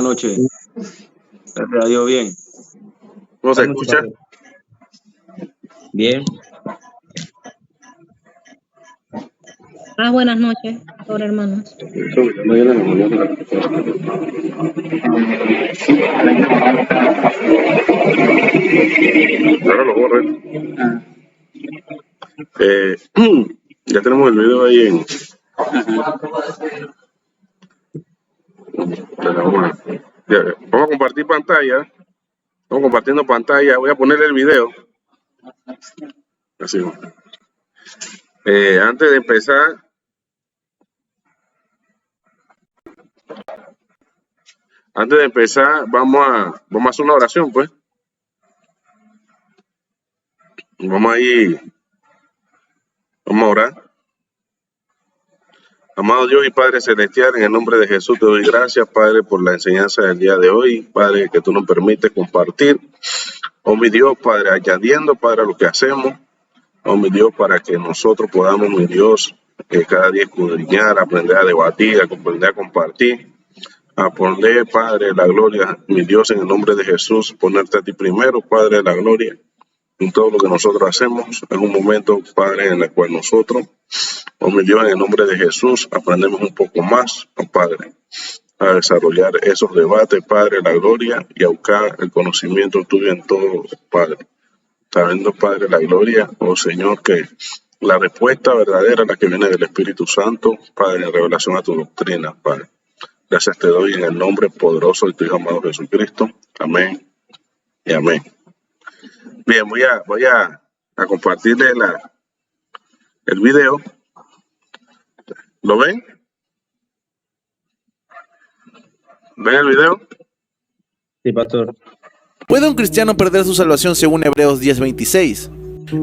Buenas noches. Gracias a Dios, bien. ¿Cómo se escucha? Bien. Buenas noches, ahora hermanos. Ahora lo borré. Ya tenemos el video ahí en... Vamos a compartir pantalla. Estamos compartiendo pantalla. Voy a poner el video. Así. Antes de empezar, vamos a hacer una oración, pues. Vamos a orar. Amado Dios y Padre Celestial, en el nombre de Jesús te doy gracias, Padre, por la enseñanza del día de hoy, Padre, que tú nos permites compartir. Oh, mi Dios, Padre, añadiendo, Padre, a lo que hacemos. Oh, mi Dios, para que nosotros podamos, mi Dios, cada día escudriñar, aprender a debatir, aprender a compartir, a poner, Padre, la gloria, mi Dios, en el nombre de Jesús, ponerte a ti primero, Padre, la gloria. En todo lo que nosotros hacemos, es un momento, Padre, en el cual nosotros, oh mi Dios, en el nombre de Jesús, aprendemos un poco más, oh Padre, a desarrollar esos debates, Padre, la gloria, y a buscar el conocimiento tuyo en todo, Padre. Sabiendo, Padre, la gloria, oh Señor, que la respuesta verdadera es la que viene del Espíritu Santo, Padre, en revelación a tu doctrina, Padre. Gracias te doy en el nombre poderoso de tu Hijo amado Jesucristo. Amén y amén. Bien, voy a compartirle el video. ¿Lo ven? ¿Ven el video? Sí, pastor. ¿Puede un cristiano perder su salvación según Hebreos 10:26?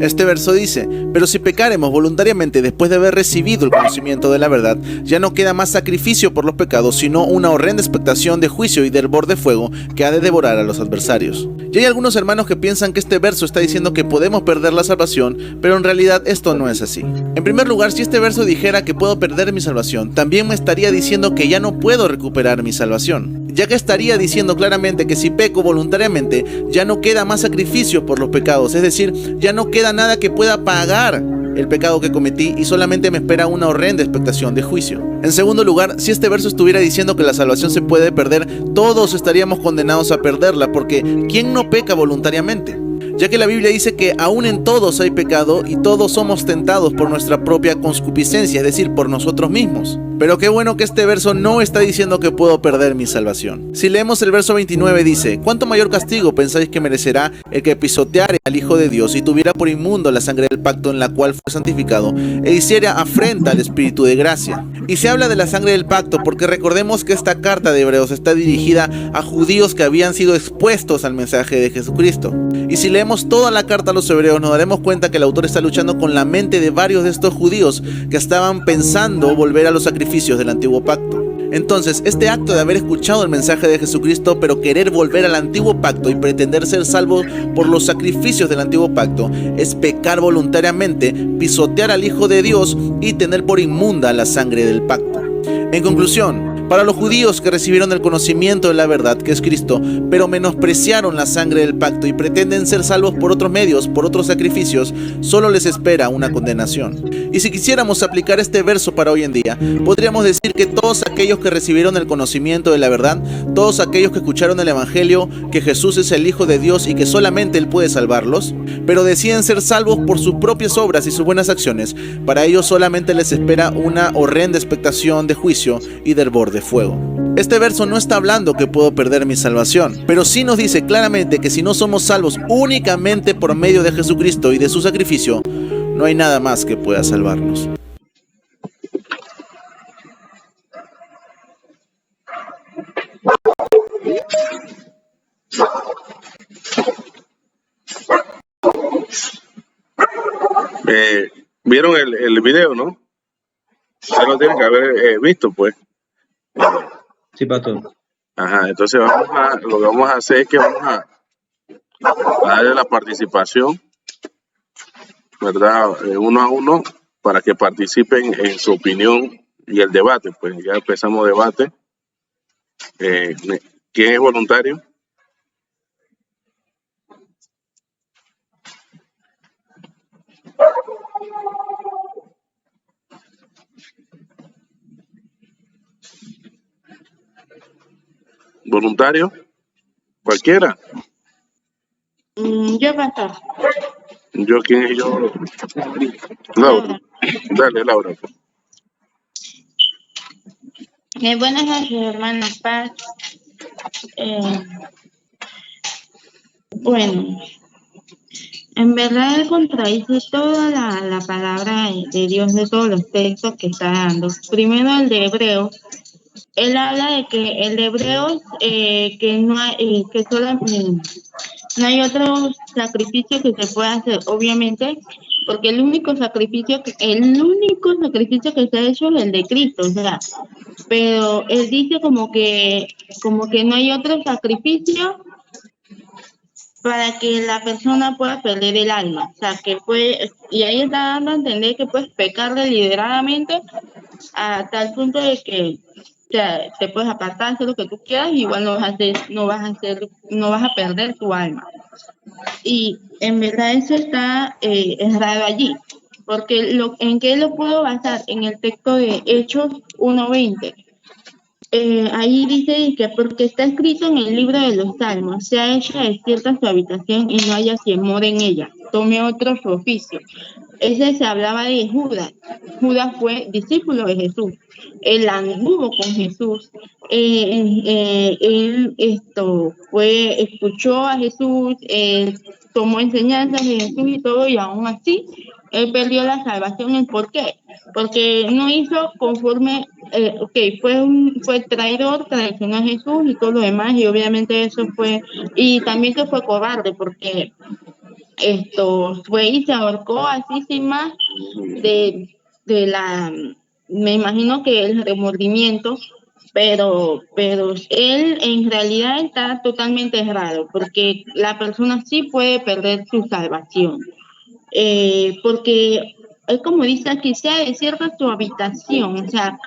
Este verso dice: pero si pecaremos voluntariamente después de haber recibido el conocimiento de la verdad, ya no queda más sacrificio por los pecados, sino una horrenda expectación de juicio y de hervor de fuego que ha de devorar a los adversarios. Y hay algunos hermanos que piensan que este verso está diciendo que podemos perder la salvación, pero en realidad esto no es así. En primer lugar, si este verso dijera que puedo perder mi salvación, también me estaría diciendo que ya no puedo recuperar mi salvación, ya que estaría diciendo claramente que si peco voluntariamente, ya no queda más sacrificio por los pecados, es decir, ya no queda nada que pueda pagar el pecado que cometí y solamente me espera una horrenda expectación de juicio. En segundo lugar, si este verso estuviera diciendo que la salvación se puede perder, todos estaríamos condenados a perderla, porque ¿quién no peca voluntariamente? Ya que la Biblia dice que aún en todos hay pecado y todos somos tentados por nuestra propia concupiscencia, es decir, por nosotros mismos. Pero qué bueno que este verso no está diciendo que puedo perder mi salvación. Si leemos el verso 29 dice: ¿cuánto mayor castigo pensáis que merecerá el que pisoteare al Hijo de Dios y tuviera por inmundo la sangre del pacto en la cual fue santificado e hiciera afrenta al Espíritu de gracia? Y se habla de la sangre del pacto porque recordemos que esta carta de Hebreos está dirigida a judíos que habían sido expuestos al mensaje de Jesucristo. Y si leemos toda la carta a los hebreos, nos daremos cuenta que el autor está luchando con la mente de varios de estos judíos que estaban pensando volver a los sacrificios del antiguo pacto. Entonces, este acto de haber escuchado el mensaje de Jesucristo, pero querer volver al antiguo pacto y pretender ser salvo por los sacrificios del antiguo pacto, es pecar voluntariamente, pisotear al Hijo de Dios y tener por inmunda la sangre del pacto. En conclusión, para los judíos que recibieron el conocimiento de la verdad, que es Cristo, pero menospreciaron la sangre del pacto y pretenden ser salvos por otros medios, por otros sacrificios, solo les espera una condenación. Y si quisiéramos aplicar este verso para hoy en día, podríamos decir que todos aquellos que recibieron el conocimiento de la verdad, todos aquellos que escucharon el Evangelio, que Jesús es el Hijo de Dios y que solamente Él puede salvarlos, pero deciden ser salvos por sus propias obras y sus buenas acciones, para ellos solamente les espera una horrenda expectación de juicio y de hervor de fuego. Este verso no está hablando que puedo perder mi salvación, pero sí nos dice claramente que si no somos salvos únicamente por medio de Jesucristo y de su sacrificio, no hay nada más que pueda salvarnos. ¿Vieron el video, no? Ya lo tienen que haber visto, pues. Sí, pastor. Ajá, entonces lo que vamos a hacer es que vamos a darle la participación, ¿verdad? Uno a uno, para que participen en su opinión y el debate. Pues ya empezamos debate. ¿Quién es voluntario? ¿Voluntario? ¿Cualquiera? Yo, pastor. ¿Yo quién es yo? Laura. Laura. Dale, Laura. Buenas noches, hermanas Paz. Bueno, en verdad él contradice toda la palabra de Dios de todos los textos que está dando. Primero el de Hebreos. Él habla de que el de Hebreos, que no hay, que solamente no hay otro sacrificio que se pueda hacer, obviamente, porque el único sacrificio que se ha hecho es el de Cristo, o sea, pero él dice como que no hay otro sacrificio para que la persona pueda perder el alma, o sea, que puede, y ahí está dando a entender que puedes pecar deliberadamente a tal punto de que, o sea, te puedes apartar, hacer lo que tú quieras, y igual no vas a perder tu alma. Y en verdad eso está errado allí, porque ¿en qué lo puedo basar? En el texto de Hechos 1:20. Ahí dice que porque está escrito en el libro de los Salmos, sea hecha desierta su habitación y no haya quien more en ella, tome otro su oficio. Ese se hablaba de Judas. Judas fue discípulo de Jesús. Él anduvo con Jesús. Él escuchó a Jesús, tomó enseñanzas de Jesús y todo, y aún así él perdió la salvación. ¿Por qué? Porque no hizo conforme, fue traidor, traicionó a Jesús y todo lo demás, y obviamente eso fue, y también que fue cobarde, porque fue y se ahorcó así sin más me imagino que el remordimiento, pero él en realidad está totalmente errado, porque la persona sí puede perder su salvación, porque es como dice aquí, sea desierta tu habitación, o sea,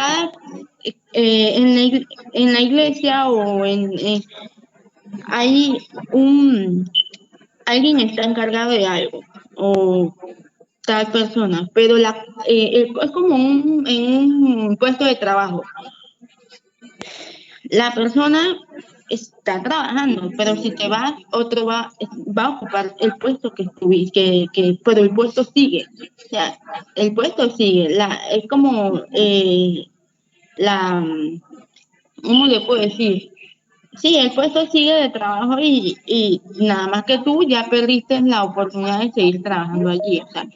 en la iglesia o hay alguien está encargado de algo, o tal persona, pero es como en un puesto de trabajo. La persona está trabajando, pero si te vas, otro va a ocupar el puesto que estuviste, pero el puesto sigue. O sea, el puesto sigue. Es como ¿cómo le puedo decir? Sí, el puesto sigue de trabajo y nada más que tú ya perdiste la oportunidad de seguir trabajando allí. O sea,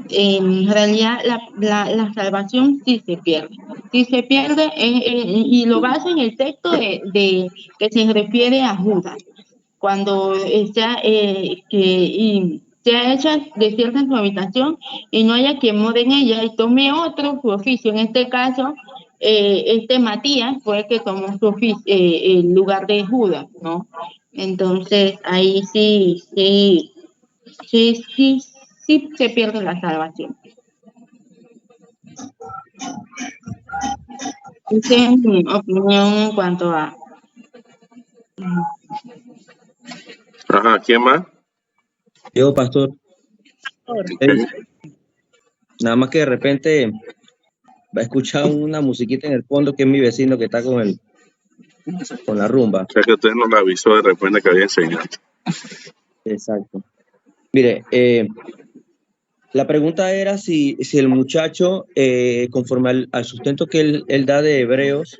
en realidad la salvación sí se pierde. Sí se pierde y lo basa en el texto de que se refiere a Judas. Cuando sea hecha desierta en su habitación y no haya quien more en ella y tome otro su oficio. En este caso, Matías fue el que tomó su oficio, el lugar de Judas, ¿no? Entonces ahí sí se pierde la salvación. Esa es mi opinión en cuanto a... Ajá, ¿quién más? Yo, pastor. Nada más que de repente va a escuchar una musiquita en el fondo, que es mi vecino que está con la rumba. O sea que usted nos la avisó de repente que había enseñado. Exacto. Mire, la pregunta era si el muchacho, conforme al sustento que él da de Hebreos,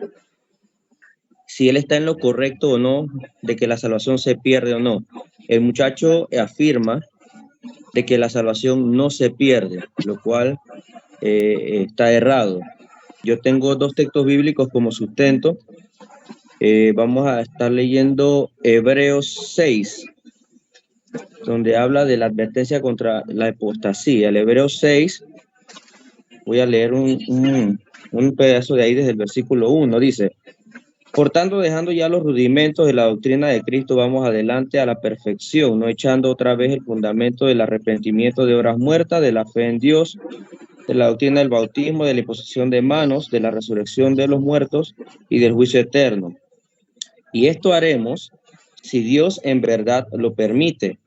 si él está en lo correcto o no, de que la salvación se pierde o no. El muchacho afirma de que la salvación no se pierde, lo cual está errado. Yo tengo dos textos bíblicos como sustento. Vamos a estar leyendo Hebreos 6, donde habla de la advertencia contra la apostasía. El Hebreos 6, voy a leer un pedazo de ahí desde el versículo 1, dice: por tanto, dejando ya los rudimentos de la doctrina de Cristo, vamos adelante a la perfección, no echando otra vez el fundamento del arrepentimiento de obras muertas, de la fe en Dios, de la doctrina del bautismo, de la imposición de manos, de la resurrección de los muertos y del juicio eterno. Y esto haremos si Dios en verdad lo permite,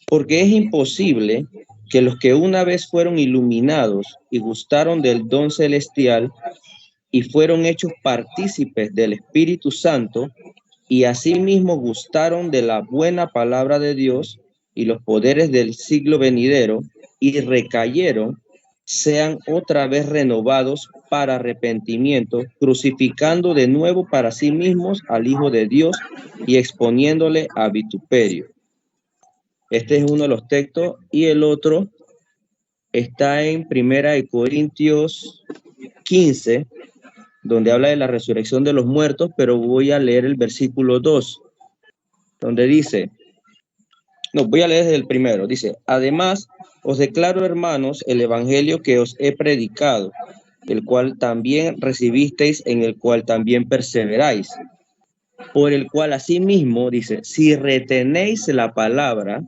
porque es imposible que los que una vez fueron iluminados y gustaron del don celestial y fueron hechos partícipes del Espíritu Santo y asimismo gustaron de la buena palabra de Dios y los poderes del siglo venidero y recayeron, sean otra vez renovados para arrepentimiento, crucificando de nuevo para sí mismos al Hijo de Dios y exponiéndole a vituperio. Este es uno de los textos, y el otro está en 1 Corintios 15, donde habla de la resurrección de los muertos, pero voy a leer el versículo 2, donde dice, voy a leer desde el primero, dice, además os declaro, hermanos, el evangelio que os he predicado, el cual también recibisteis, en el cual también perseveráis, por el cual asimismo, dice, si retenéis la palabra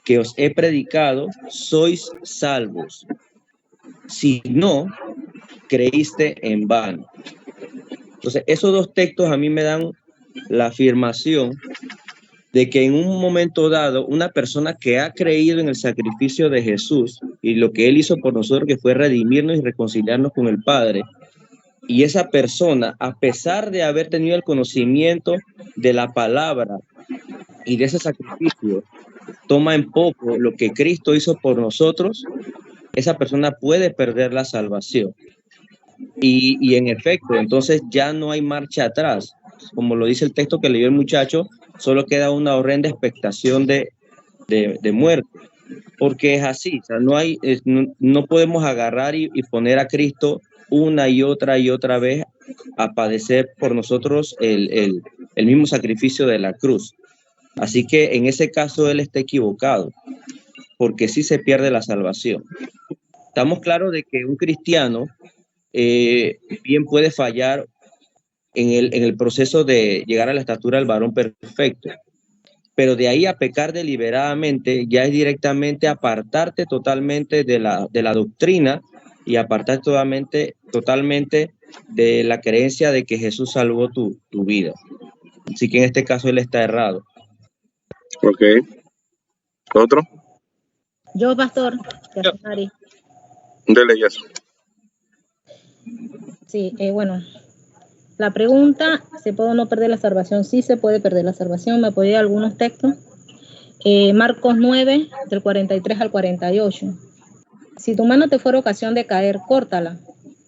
que os he predicado, sois salvos. Si no, creíste en vano. Entonces, esos dos textos a mí me dan la afirmación de que en un momento dado, una persona que ha creído en el sacrificio de Jesús y lo que Él hizo por nosotros, que fue redimirnos y reconciliarnos con el Padre, y esa persona, a pesar de haber tenido el conocimiento de la palabra y de ese sacrificio, toma en poco lo que Cristo hizo por nosotros, esa persona puede perder la salvación. Y en efecto, entonces ya no hay marcha atrás. Como lo dice el texto que leyó el muchacho, solo queda una horrenda expectación de muerte. Porque es así, o sea, no podemos agarrar y poner a Cristo una y otra vez a padecer por nosotros el mismo sacrificio de la cruz. Así que en ese caso él está equivocado, porque sí se pierde la salvación. Estamos claros de que un cristiano bien puede fallar en el proceso de llegar a la estatura del varón perfecto, pero de ahí a pecar deliberadamente ya es directamente apartarte totalmente de la doctrina y apartarte totalmente de la creencia de que Jesús salvó tu vida. Así que en este caso él está errado. Ok. ¿Otro? Yo, pastor. Mari. Dele, ya. Sí, bueno. La pregunta, ¿se puede o no perder la salvación? Sí se puede perder la salvación. Me puede ir algunos textos. Marcos 9, del 43 al 48. Si tu mano te fuera ocasión de caer, córtala.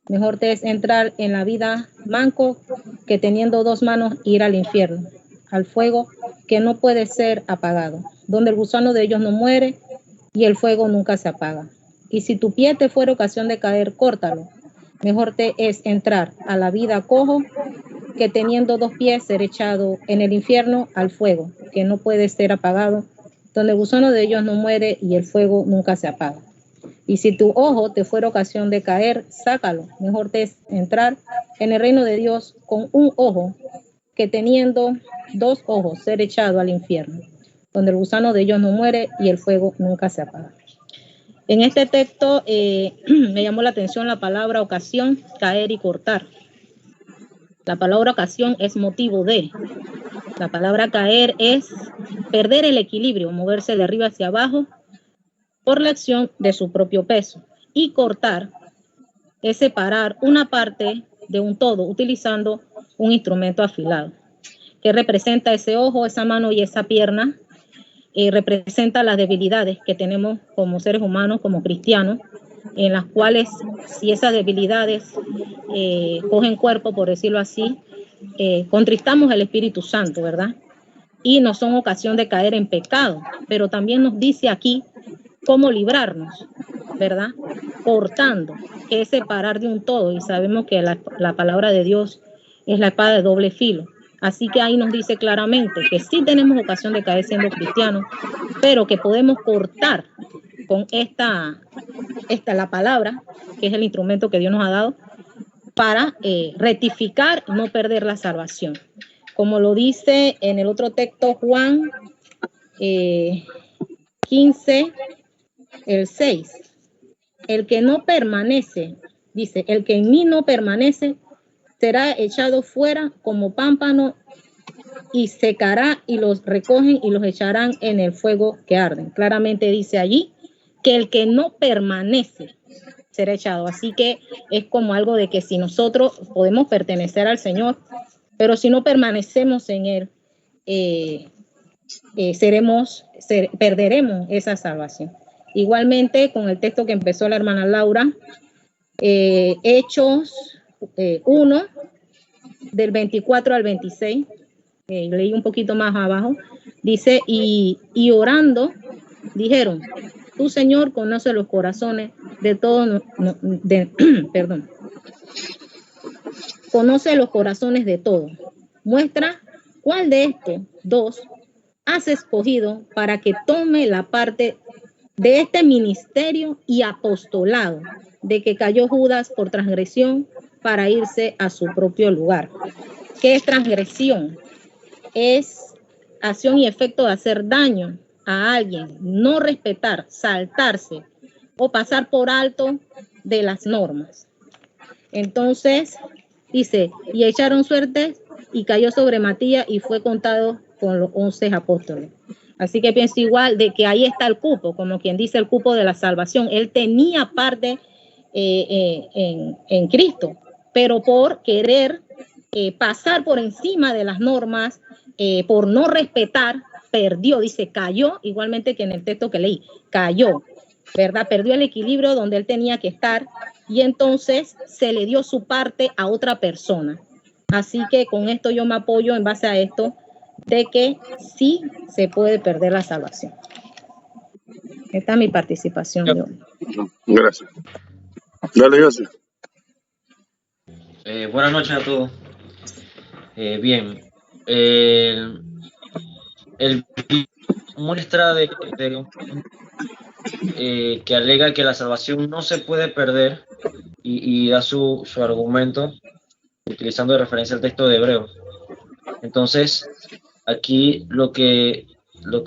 Mejor te es entrar en la vida manco que teniendo dos manos ir al infierno, al fuego que no puede ser apagado, donde el gusano de ellos no muere y el fuego nunca se apaga. Y si tu pie te fuera ocasión de caer, córtalo. Mejor te es entrar a la vida cojo que teniendo dos pies ser echado en el infierno al fuego, que no puede ser apagado, donde el gusano de ellos no muere y el fuego nunca se apaga. Y si tu ojo te fuera ocasión de caer, sácalo. Mejor te es entrar en el reino de Dios con un ojo que teniendo dos ojos ser echado al infierno, donde el gusano de ellos no muere y el fuego nunca se apaga. En este texto me llamó la atención la palabra ocasión, caer y cortar. La palabra ocasión es motivo de. La palabra caer es perder el equilibrio, moverse de arriba hacia abajo por la acción de su propio peso. Y cortar es separar una parte de un todo utilizando un instrumento afilado. ¿Qué representa ese ojo, esa mano y esa pierna? Representa las debilidades que tenemos como seres humanos, como cristianos, en las cuales si esas debilidades cogen cuerpo, por decirlo así, contristamos el Espíritu Santo, ¿verdad? Y no son ocasión de caer en pecado, pero también nos dice aquí cómo librarnos, ¿verdad? Cortando, que es separar de un todo, y sabemos que la palabra de Dios es la espada de doble filo. Así que ahí nos dice claramente que sí tenemos ocasión de caer siendo cristianos, pero que podemos cortar con la palabra, que es el instrumento que Dios nos ha dado, para rectificar y no perder la salvación. Como lo dice en el otro texto, Juan 15, el 6. El que no permanece, dice, el que en mí no permanece, será echado fuera como pámpano y secará y los recogen y los echarán en el fuego que arden. Claramente dice allí que el que no permanece será echado. Así que es como algo de que si nosotros podemos pertenecer al Señor, pero si no permanecemos en Él, perderemos esa salvación. Igualmente, con el texto que empezó la hermana Laura, Hechos 1, del 24 al 26, leí un poquito más abajo, dice, y orando, dijeron, tú, Señor, conoces los corazones de todos, perdón, conoce los corazones de todos. Muestra cuál de estos dos has escogido para que tome la parte de este ministerio y apostolado de que cayó Judas por transgresión para irse a su propio lugar. ¿Qué es transgresión? Es acción y efecto de hacer daño a alguien, no respetar, saltarse o pasar por alto de las normas. Entonces, dice, y echaron suertes y cayó sobre Matías y fue contado con los 11 apóstoles. Así que pienso igual de que ahí está el cupo, como quien dice el cupo de la salvación. Él tenía parte en Cristo, pero por querer pasar por encima de las normas, por no respetar, perdió, dice, cayó, igualmente que en el texto que leí, cayó, ¿verdad? Perdió el equilibrio donde él tenía que estar y entonces se le dio su parte a otra persona. Así que con esto yo me apoyo en base a esto, de que sí se puede perder la salvación. Esta es mi participación de hoy. Gracias. Dale, José. Buenas noches a todos. Bien, el muestra que alega que la salvación no se puede perder y da su argumento utilizando de referencia el texto de Hebreos. Entonces, aquí lo que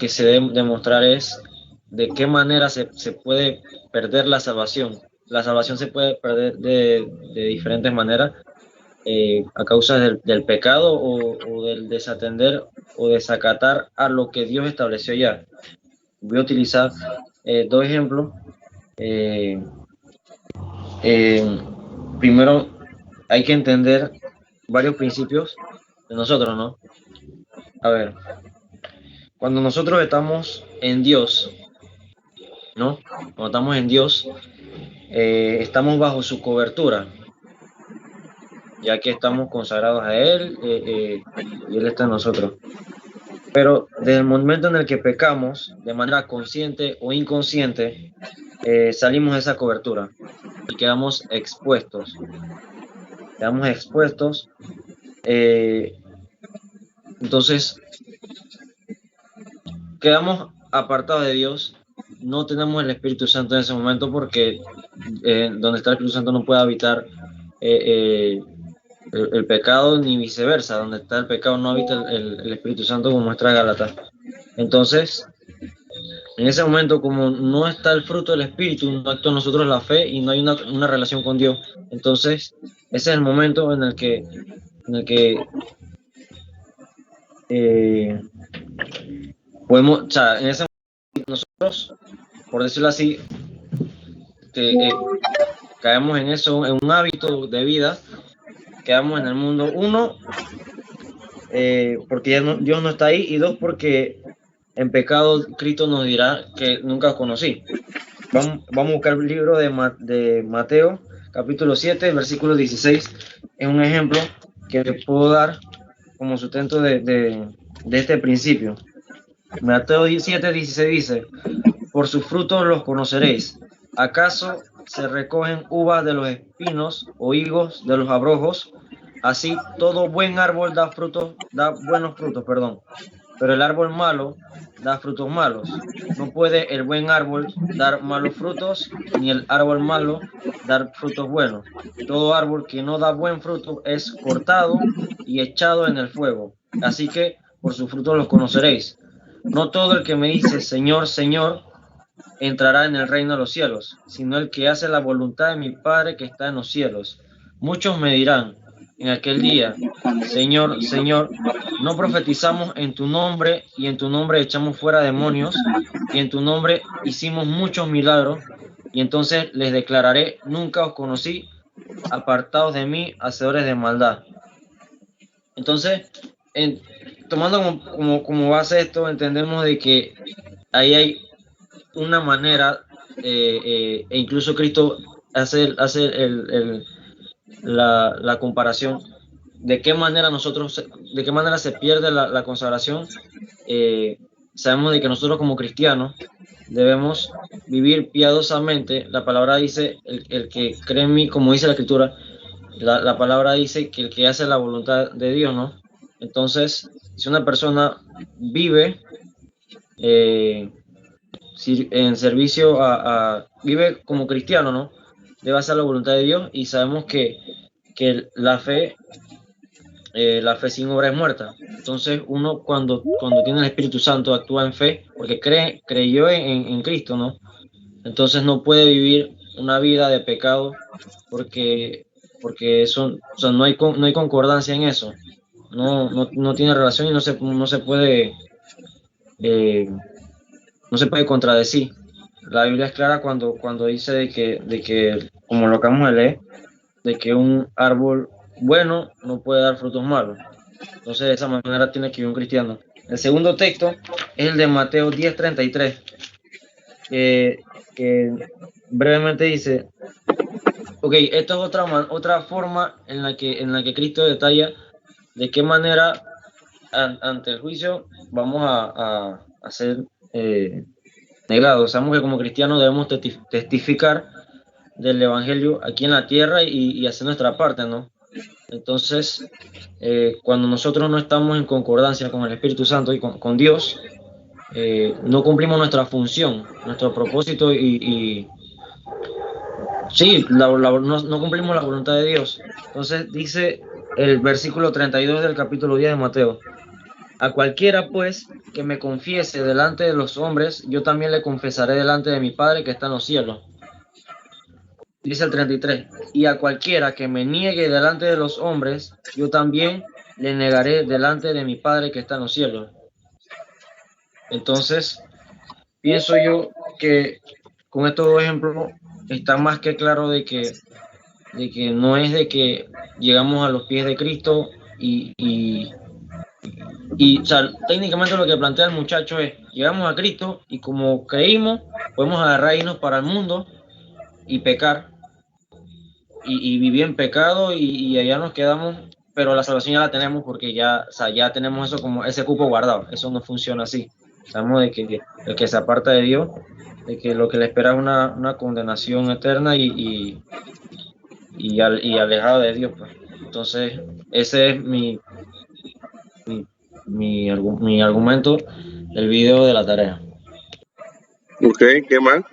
se debe demostrar es de qué manera se puede perder la salvación. La salvación se puede perder de diferentes maneras, a causa del pecado o del desatender o desacatar a lo que Dios estableció ya. Voy a utilizar dos ejemplos. Primero, hay que entender varios principios de nosotros, ¿no? A ver, cuando nosotros estamos en Dios, ¿no? Cuando estamos en Dios, estamos bajo su cobertura, ya que estamos consagrados a Él y Él está en nosotros. Pero desde el momento en el que pecamos, de manera consciente o inconsciente, salimos de esa cobertura y quedamos expuestos. Entonces, quedamos apartados de Dios, no tenemos el Espíritu Santo en ese momento porque donde está el Espíritu Santo no puede habitar el pecado ni viceversa, donde está el pecado no habita el Espíritu Santo, como muestra Gálatas. Entonces, en ese momento, como no está el fruto del Espíritu, no actúa en nosotros la fe y no hay una relación con Dios, entonces ese es el momento en el que podemos, o sea, en ese momento nosotros, por decirlo así, caemos en eso, en un hábito de vida, quedamos en el mundo, uno, porque ya Dios no está ahí, y dos, porque en pecado Cristo nos dirá que nunca conocí. Vamos a buscar el libro de Mateo, capítulo 7, versículo 16, es un ejemplo que le puedo dar como sustento de este principio. Mateo 7, 16 dice, por sus frutos los conoceréis. ¿Acaso se recogen uvas de los espinos o higos de los abrojos? Así todo buen árbol da buenos frutos, pero el árbol malo da frutos malos. No puede el buen árbol dar malos frutos, ni el árbol malo dar frutos buenos. Todo árbol que no da buen fruto es cortado y echado en el fuego. Así que por sus frutos los conoceréis. No todo el que me dice Señor, Señor, entrará en el reino de los cielos, sino el que hace la voluntad de mi Padre que está en los cielos. Muchos me dirán, en aquel día: Señor, Señor, no profetizamos en tu nombre, y en tu nombre echamos fuera demonios, y en tu nombre hicimos muchos milagros? Y entonces les declararé: nunca os conocí, apartados de mí, hacedores de maldad. Entonces, tomando como base esto, entendemos de que ahí hay una manera, e incluso Cristo hace la comparación de qué manera se pierde la consagración. Sabemos de que nosotros como cristianos debemos vivir piadosamente. La palabra dice: el que cree en mí, como dice la Escritura, la palabra dice que el que hace la voluntad de Dios, ¿no? Entonces, si una persona vive en servicio vive como cristiano, ¿no?, debe hacer la voluntad de Dios, y sabemos que la fe sin obra es muerta. Entonces, uno cuando tiene el Espíritu Santo actúa en fe, porque creyó en Cristo, ¿no? Entonces no puede vivir una vida de pecado, porque eso, o sea, no hay concordancia en eso. No tiene relación, y no se puede contradecir. La Biblia es clara cuando dice de que, como lo acabamos de leer, de que un árbol bueno no puede dar frutos malos. Entonces, de esa manera tiene que vivir un cristiano. El segundo texto es el de Mateo 10:33, que brevemente dice: ok, esto es otra forma en la que Cristo detalla de qué manera ante el juicio vamos a ser negados. Sabemos que como cristianos debemos testificar del Evangelio aquí en la tierra, y hacer nuestra parte, ¿no? Entonces, cuando nosotros no estamos en concordancia con el Espíritu Santo y con Dios, no cumplimos nuestra función, nuestro propósito, y sí, no cumplimos la voluntad de Dios. Entonces dice el versículo 32 del capítulo 10 de Mateo: a cualquiera, pues, que me confiese delante de los hombres, yo también le confesaré delante de mi Padre que está en los cielos. Dice el 33: y a cualquiera que me niegue delante de los hombres, yo también le negaré delante de mi Padre que está en los cielos. Entonces, pienso yo que con estos dos ejemplos está más que claro de que no es de que llegamos a los pies de Cristo y o sea, técnicamente lo que plantea el muchacho es: llegamos a Cristo, y como creímos, podemos agarrar e irnos para el mundo y pecar, y vivir en pecado, y allá nos quedamos, pero la salvación ya la tenemos, porque ya tenemos eso, como ese cupo guardado. Eso no funciona así. Sabemos de que el que se aparta de Dios, de que lo que le espera es una condenación eterna, y alejado de Dios, pues. Entonces, ese es mi argumento del video de la tarea. Ok, ¿qué más?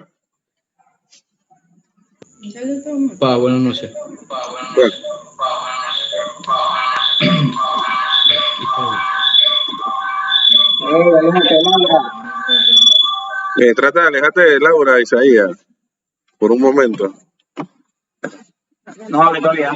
Bueno, no sé. Bueno. Trata de alejarte de Laura, Isaías, por un momento. No hable todavía.